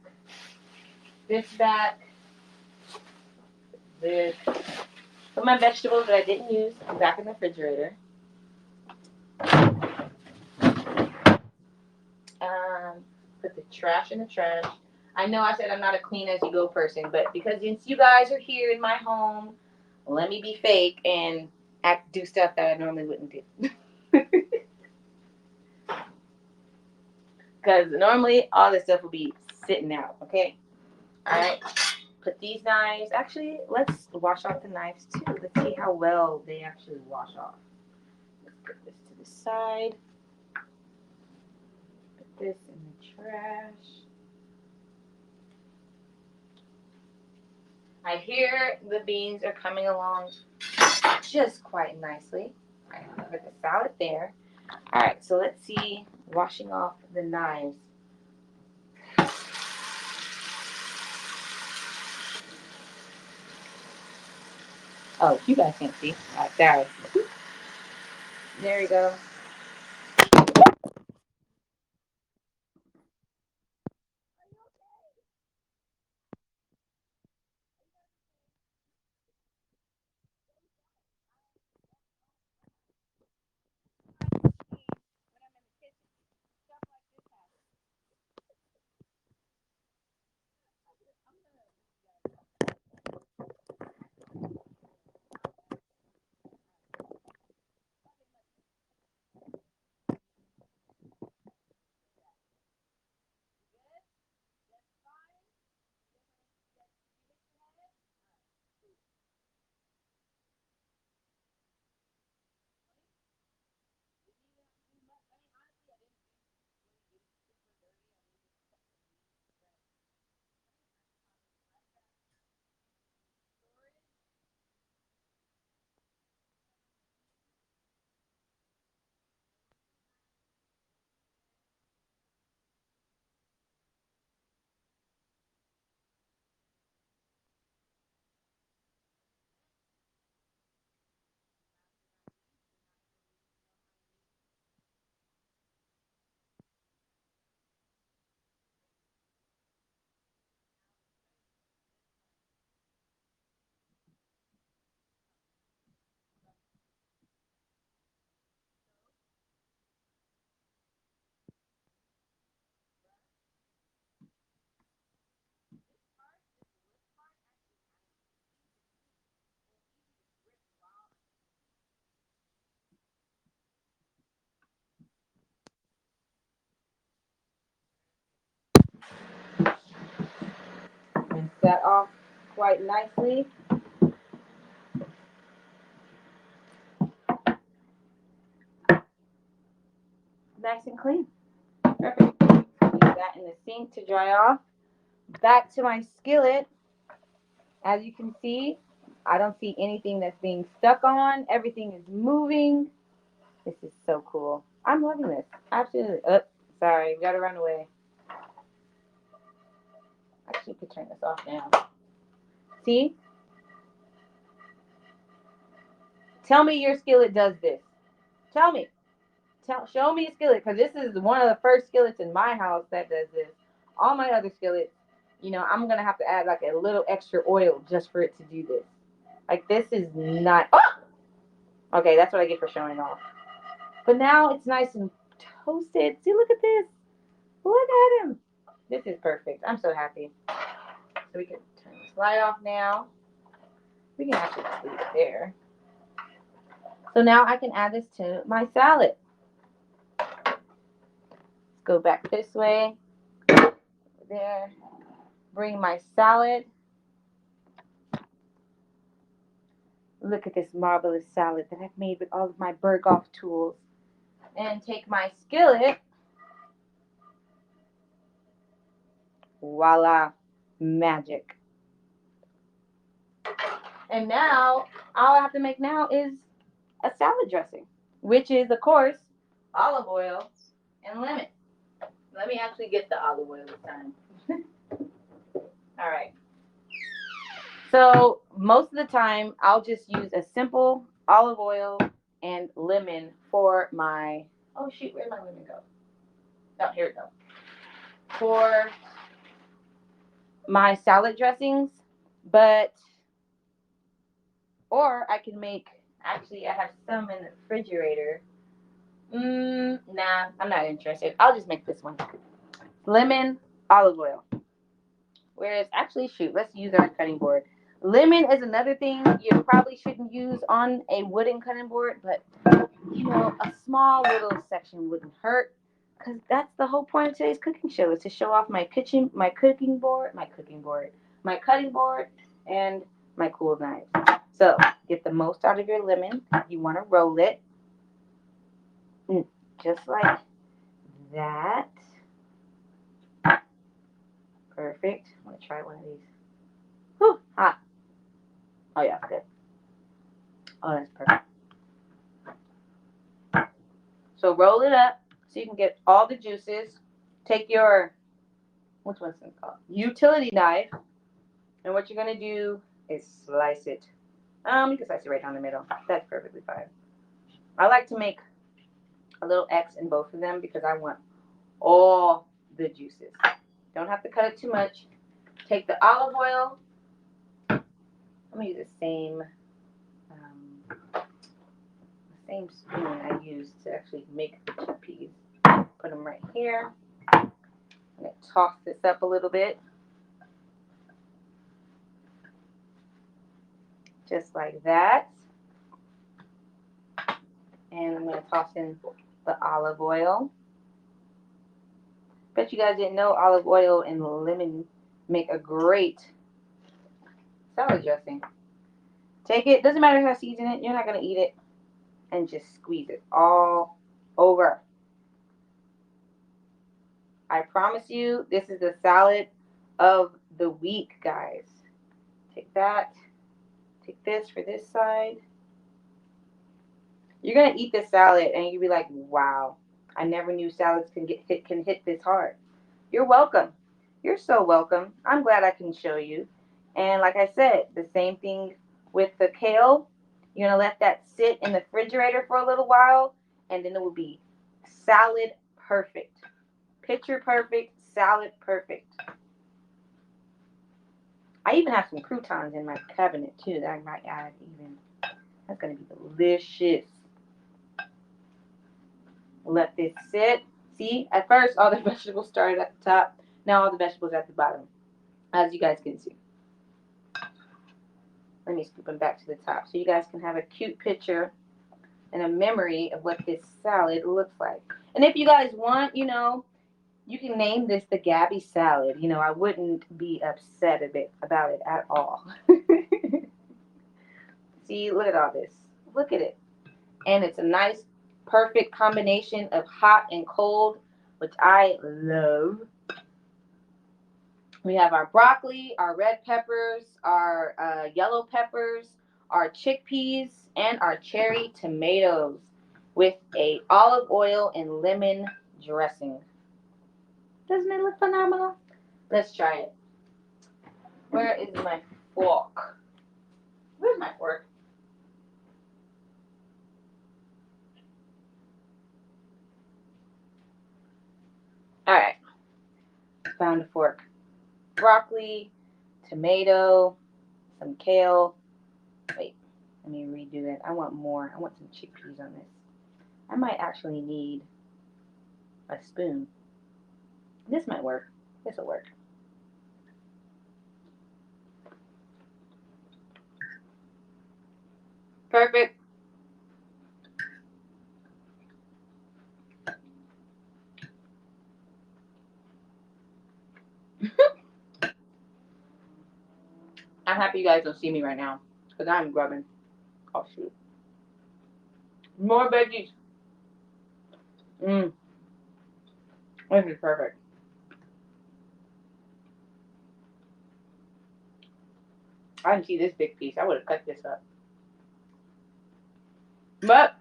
Speaker 1: This back. This. Put my vegetables that I didn't use back in the refrigerator. Put the trash in the trash. I know I said I'm not a clean as you go person, but because since you guys are here in my home, let me be fake and do stuff that I normally wouldn't do. Because normally all this stuff will be sitting out. Okay. All right. Put these knives. Actually, let's wash off the knives too. Let's see how well they actually wash off. Let's put this to the side. Put this in the trash. I hear the beans are coming along just quite nicely. All right, put the salad there. All right, so let's see washing off the knives. Oh, you guys can't see. All right, sorry. There we go. Rinse that off quite nicely. Nice and clean. Perfect. Use that in the sink to dry off. Back to my skillet. As you can see, I don't see anything that's being stuck on. Everything is moving. This is so cool. I'm loving this. Absolutely. Sorry, we gotta run away. Actually, could turn this off now. See? Tell me your skillet does this. Tell me. Show me a skillet, because this is one of the first skillets in my house that does this. All my other skillets, I'm gonna have to add like a little extra oil just for it to do this. Like this is not. Oh! Okay, that's what I get for showing off. But now it's nice and toasted. See, look at this. Look at him. This is perfect. I'm so happy. So we can turn this light off now. We can actually just leave it there. So now I can add this to my salad. Let's go back this way. There. Bring my salad. Look at this marvelous salad that I've made with all of my Berghoff tools. And take my skillet. Voila. Magic. And now, all I have to make now is a salad dressing, which is, of course, olive oil and lemon. Let me actually get the olive oil this time. All right. So most of the time, I'll just use a simple olive oil and lemon for my. Oh shoot, where'd my lemon go? Oh, here it goes. For my salad dressings, but or I can make. Actually, I have some in the refrigerator. Nah, I'm not interested. I'll just make this one. Lemon, olive oil. Whereas, actually, shoot, let's use our cutting board. Lemon is another thing you probably shouldn't use on a wooden cutting board, but you know, a small little section wouldn't hurt. Because that's the whole point of today's cooking show is to show off my kitchen, my cutting board, and my cool knives. So get the most out of your lemon. You want to roll it just like that. Perfect. I'm going to try one of these. Whew, hot. Oh, yeah, good. Oh, that's perfect. So roll it up so you can get all the juices. Take your, what's this called? Utility knife. And what you're going to do is slice it. You can slice it right down the middle. That's perfectly fine. I like to make a little X in both of them because I want all the juices. Don't have to cut it too much. Take the olive oil. I'm going to use the same spoon I used to actually make the chickpeas. Put them right here. I'm going to toss this up a little bit. Just like that. And I'm going to toss in the olive oil. Bet you guys didn't know olive oil and lemon make a great salad dressing. Take it, doesn't matter how to season it, you're not going to eat it, and just squeeze it all over. I promise you, this is the salad of the week, guys. Take that, take this for this side. You're going to eat this salad and you'll be like, wow, I never knew salads can hit this hard. You're welcome. You're so welcome. I'm glad I can show you. And like I said, the same thing with the kale. You're going to let that sit in the refrigerator for a little while, and then it will be salad perfect. Picture perfect, salad perfect. I even have some croutons in my cabinet too that I might add even. That's going to be delicious. Let this sit. See, at first all the vegetables started at the top. Now all the vegetables at the bottom, as you guys can see. Let me scoop them back to the top so you guys can have a cute picture and a memory of what this salad looks like. And if you guys want, you know, you can name this the Gabby salad. You know, I wouldn't be upset about it at all. See, look at all this. Look at it. And it's a nice, perfect combination of hot and cold, which I love. We have our broccoli, our red peppers, our yellow peppers, our chickpeas, and our cherry tomatoes with a olive oil and lemon dressing. Doesn't it look phenomenal? Let's try it. Where is my fork? Where's my fork? All right. Found a fork. Broccoli, tomato, some kale. Wait, let me redo that. I want more. I want some chickpeas on this. I might actually need a spoon. This might work. This will work. Perfect. I'm happy you guys don't see me right now because I'm grubbing. Oh, shoot. More veggies. Mmm. This is perfect. I didn't see this big piece. I would have cut this up. But,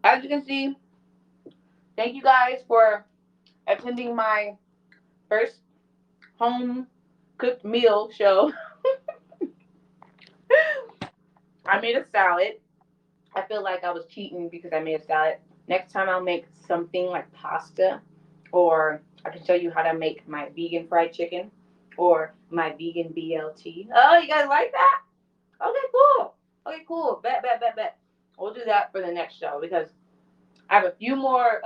Speaker 1: as you can see, thank you guys for attending my first home cooked meal show. I made a salad. I feel like I was cheating because I made a salad. Next time I'll make something like pasta, or I can show you how to make my vegan fried chicken or my vegan BLT. Oh, you guys like that? Okay, cool. Okay, cool. Bet. We'll do that for the next show because I have a few more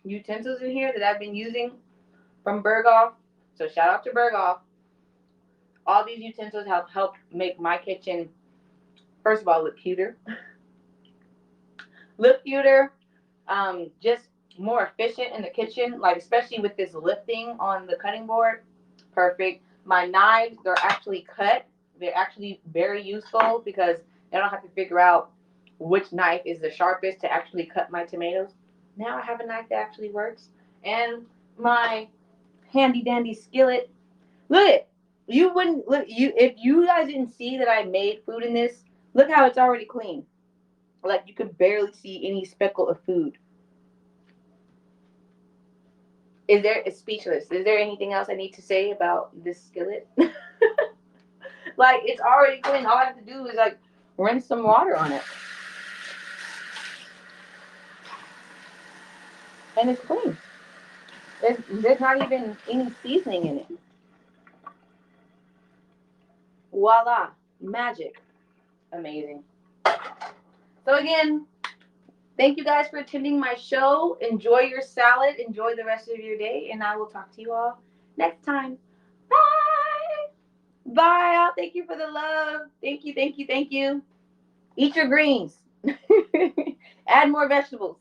Speaker 1: utensils in here that I've been using from Berghoff. So shout out to Berghoff. All these utensils help make my kitchen, first of all, look cuter. Look cuter. Just more efficient in the kitchen, like especially with this lifting on the cutting board. Perfect. My knives, they're actually cut. They're actually very useful because I don't have to figure out which knife is the sharpest to actually cut my tomatoes. Now I have a knife that actually works. And my handy dandy skillet. Look at it. You wouldn't look you if you guys didn't see that I made food in this. Look how it's already clean. Like you could barely see any speckle of food. Is there it's speechless? Is there anything else I need to say about this skillet? Like it's already clean. All I have to do is like rinse some water on it, and it's clean. There's not even any seasoning in it. Voila, magic, amazing. So again, thank you guys for attending my show. Enjoy your salad. Enjoy the rest of your day, and I will talk to you all next time. Bye. Bye. Thank you for the love. Thank you. Thank you. Thank you. Eat your greens. Add more vegetables.